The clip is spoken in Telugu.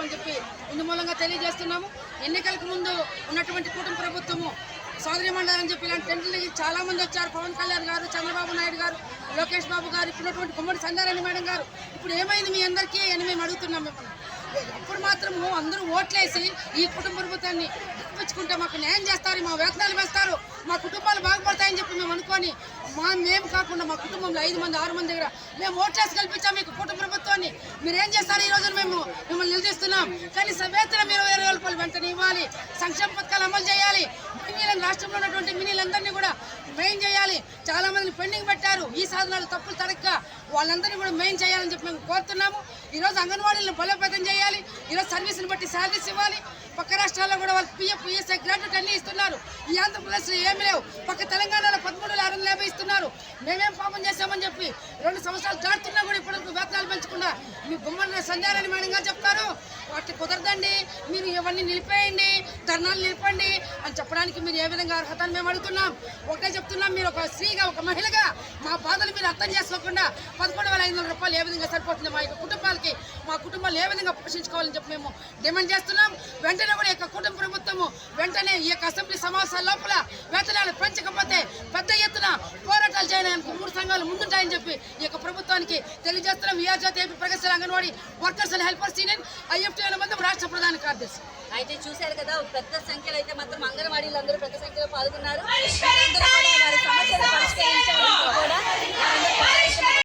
చేస్తామని చెప్పి ఇందు మూలంగా తెలియజేస్తున్నాము. ఎన్నికలకు ముందు ఉన్నటువంటి కుటుంబ ప్రభుత్వము సోదరి మండలని చెప్పి ఇలాంటి టెంట్లకి చాలా మంది వచ్చారు. పవన్ కళ్యాణ్ గారు, చంద్రబాబు నాయుడు గారు, లోకేష్ బాబు గారు, ఇప్పుడున్నటువంటి గుమ్మడి సంధ్యారాణి మేడం గారు. ఇప్పుడు ఏమైంది మీ అందరికీ అని మేము అడుగుతున్నాం. మిమ్మల్ని అప్పుడు మాత్రము అందరూ ఓట్లేసి ఈ కుటుంబ ప్రభుత్వాన్ని గెలిపించుకుంటే మాకు న్యాయం చేస్తారు, మా వేతనాలు వేస్తారు, మా కుటుంబాలు బాగుపడతాయని చెప్పి మేము అనుకొని మేము కాకుండా మా కుటుంబంలో 5 మంది 6 మంది దగ్గర మేము ఓట్లేసి కల్పించాం మీకు కుటుంబ ప్రభుత్వాన్ని. మీరు ఏం చేస్తారు? ఈ రోజు మేము మిమ్మల్ని నిలదీస్తున్నాం. కానీ వేతనం 20,000 రూపాయలు వెంటనే ఇవ్వాలి, సంక్షేమ పథకాలు అమలు చేయాలి, మినీలను రాష్ట్రంలో ఉన్నటువంటి మినీలందరినీ కూడా మెయిన్ చేయాలి. చాలా మందిని పెండింగ్ పెట్టారు, ఈ సాధనాలు తప్పులు తడక్క వాళ్ళందరినీ కూడా మెయిన్ చేయాలని చెప్పి మేము కోరుతున్నాము. ఈరోజు అంగన్వాడీలను బలోపేతం చేయాలి, ఈరోజు సర్వీస్ని బట్టి శాలరీస్ ఇవ్వాలి. పక్క రాష్ట్రాల్లో కూడా వాళ్ళు పిఎఫ్, ఈఎస్ఐ, గ్రాట్యుటీ అన్నీ ఇస్తున్నారు. ఈ ఆంధ్రప్రదేశ్లో ఏమి లేవు. పక్క తెలంగాణలో 13,650 ఇస్తున్నారు. మేమేం పాపం చేశామని చెప్పి 2 సంవత్సరాలు దాటుతున్నా కూడా ఇప్పటివరకు వేతనాలు పెంచకుండా మీ గుమ్మడి సంధ్యారాణి మేడం గారు చెప్తారు వాటి కుదరదండి, మీరు ఇవన్నీ నిలిపేయండి, ధర్నాలు నిలిపండి అని చెప్పడానికి మీరు ఏ విధంగా అర్హత అని మేము అడుగుతున్నాం. ఒకటే చెప్తున్నాం, మీరు ఒక స్త్రీగా, ఒక మహిళగా మా బాధలు మీరు అర్థం చేసుకోకుండా 11,500 రూపాయలు ఏ విధంగా సరిపోతుంది మా యొక్క కుటుంబాలకి, మా కుటుంబాలు ఏ విధంగా పోషించుకోవాలని చెప్పి మేము డిమాండ్ చేస్తున్నాం. వెంటనే కూడా ఈ యొక్క కుటుంబ ప్రభుత్వము వెంటనే ఈ యొక్క అసెంబ్లీ సమావేశాల లోపల వేతనాలు పెంచకపోతే పెద్ద ఎత్తున పోరాటాలు చేయడానికి 3 సంఘాలు ముందుంటాయని చెప్పి ఈ యొక్క ప్రభుత్వానికి తెలియజేస్తున్నాం. విఆర్జాతి ఏపీ ప్రగతిశీల anganwadi workers and helpers union IFTO మంది రాష్ట్ర ప్రధాన కార్యదర్శి. అయితే చూశారు కదా, పెద్ద సంఖ్యలో అయితే మాత్రం అంగన్వాడీలు అందరూ